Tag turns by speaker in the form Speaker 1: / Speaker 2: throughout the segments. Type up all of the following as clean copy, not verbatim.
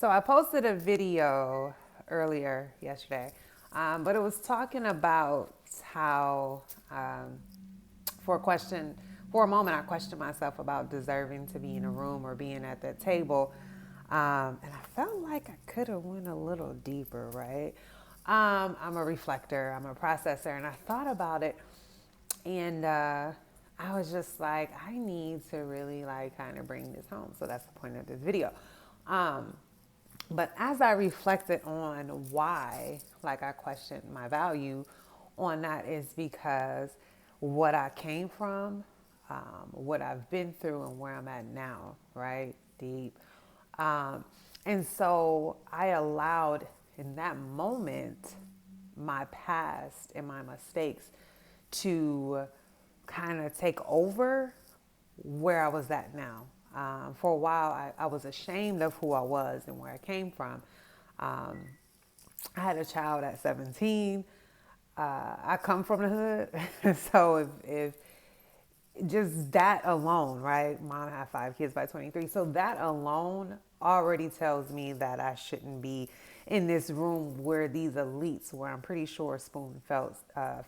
Speaker 1: So I posted a video earlier yesterday, but it was talking about how, for a question, for a moment, I questioned myself about deserving to be in a room or being at that table, and I felt like I could have went a little deeper, right? I'm a reflector, I'm a processor, and I thought about it, and I was just like, I need to really like kind of bring this home. So that's the point of this video. Um, but as I reflected on why, like I questioned my value on that is because what I came from, what I've been through, and where I'm at now, right? Deep. Um, and so I allowed in that moment my past and my mistakes to kind of take over where I was at now. For a while, I was ashamed of who I was and where I came from. Um, I had a child at 17. I come from the hood. So if just that alone, right? Mom had 5 kids by 23. So that alone already tells me that I shouldn't be in this room where these elites, where I'm pretty sure spoon felt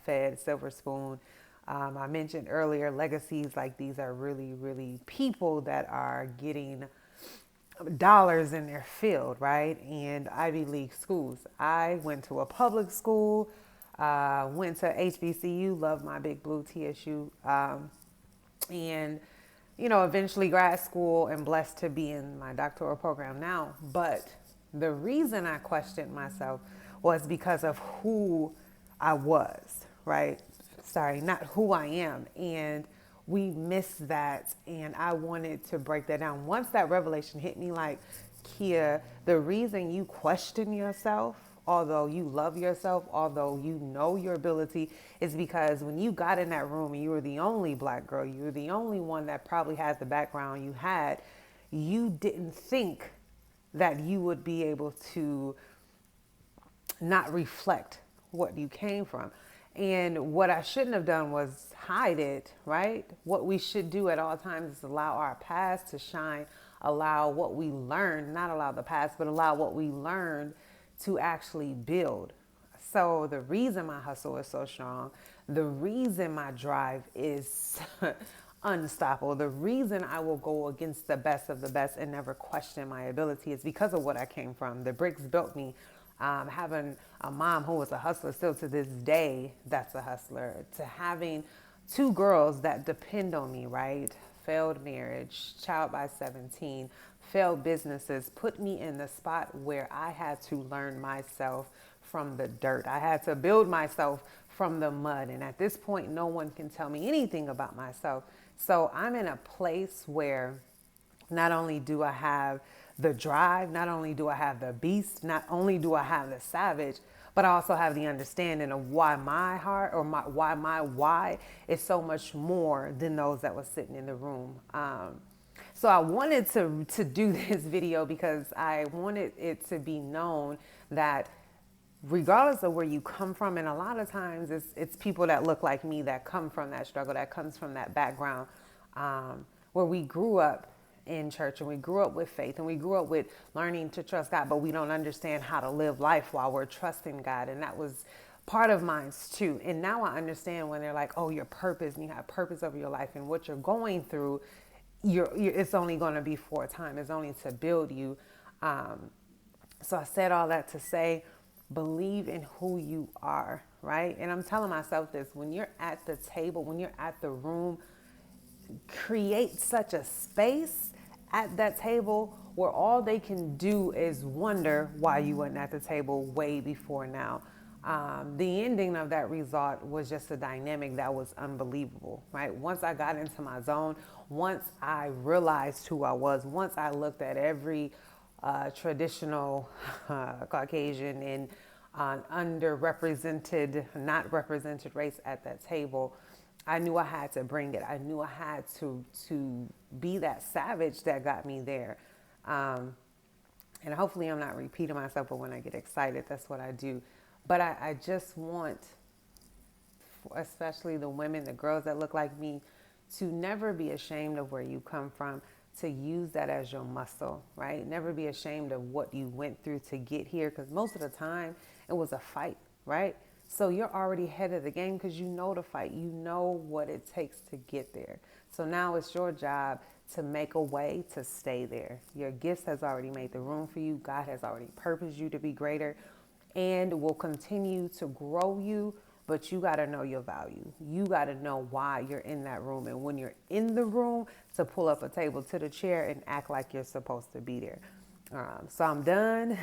Speaker 1: fed, silver spoon. I mentioned earlier, legacies like these are really, really people that are getting dollars in their field, right? And Ivy League schools. I went to a public school, went to HBCU, love my big blue TSU. And eventually grad school and blessed to be in my doctoral program now. But the reason I questioned myself was because of who I was, right? Sorry, not who I am. And we missed that. And I wanted to break that down. Once that revelation hit me, like, Kia, the reason you question yourself, although you love yourself, although you know your ability, is because when you got in that room and you were the only black girl, you were the only one that probably had the background you had, you didn't think that you would be able to not reflect what you came from. And what I shouldn't have done was hide it, right? What we should do at all times is allow our past to shine, allow what we learned, not allow the past, but allow what we learned to actually build. So the reason my hustle is so strong, the reason my drive is unstoppable, the reason I will go against the best of the best and never question my ability is because of what I came from. The bricks built me. Having a mom who was a hustler still to this day, that's a hustler. To having two girls that depend on me, right? Failed marriage, child by 17, failed businesses, put me in the spot where I had to learn myself from the dirt. I had to build myself from the mud. And at this point, no one can tell me anything about myself. So I'm in a place where not only do I have the drive, not only do I have the beast, not only do I have the savage, but I also have the understanding of why my heart or my why is so much more than those that was sitting in the room. So I wanted to do this video because I wanted it to be known that regardless of where you come from, and a lot of times it's people that look like me that come from that struggle, that comes from that background, where we grew up in church and we grew up with faith and we grew up with learning to trust God, but we don't understand how to live life while we're trusting God. And that was part of mine too. And now I understand when they're like, oh, your purpose, and you have purpose over your life and what you're going through, it's only going to be for a time. It's only to build you. So I said all that to say, believe in who you are, right? And I'm telling myself this, when you're at the table, when you're at the room, create such a space at that table where all they can do is wonder why you weren't at the table way before now. The ending of that resort was just a dynamic that was unbelievable, right? Once I got into my zone, once I realized who I was, once I looked at every traditional Caucasian and underrepresented, not represented race at that table, I knew I had to bring it. I knew I had to be that savage that got me there. And hopefully I'm not repeating myself, but when I get excited, that's what I do. But I just want, especially the women, the girls that look like me, to never be ashamed of where you come from, to use that as your muscle, right? Never be ashamed of what you went through to get here, because most of the time it was a fight, right? So you're already ahead of the game because you know the fight. You know what it takes to get there. So now it's your job to make a way to stay there. Your gifts has already made the room for you. God has already purposed you to be greater and will continue to grow you, but you got to know your value. You got to know why you're in that room. And when you're in the room, to pull up a table to the chair and act like you're supposed to be there. So I'm done,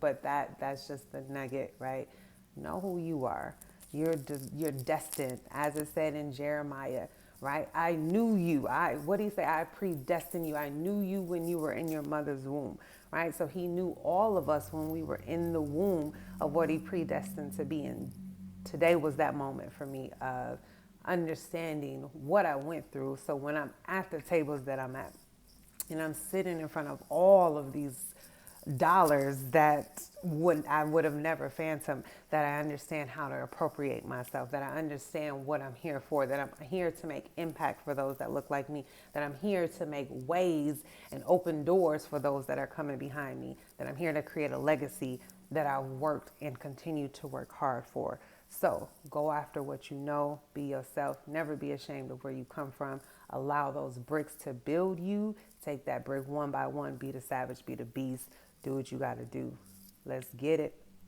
Speaker 1: but that's just the nugget, right? Know who you are. You're destined, as it said in Jeremiah, right? I knew you. What do you say? I predestined you. I knew you when you were in your mother's womb, right? So he knew all of us when we were in the womb of what he predestined to be. And today was that moment for me of understanding what I went through. So when I'm at the tables that I'm at, and I'm sitting in front of all of these dollars that I would have never phantomed, that I understand how to appropriate myself, that I understand what I'm here for, that I'm here to make impact for those that look like me, that I'm here to make ways and open doors for those that are coming behind me, that I'm here to create a legacy that I worked and continue to work hard for. So go after what you know, be yourself, never be ashamed of where you come from. Allow those bricks to build you. Take that brick one by one, be the savage, be the beast, do what you got to do. Let's get it.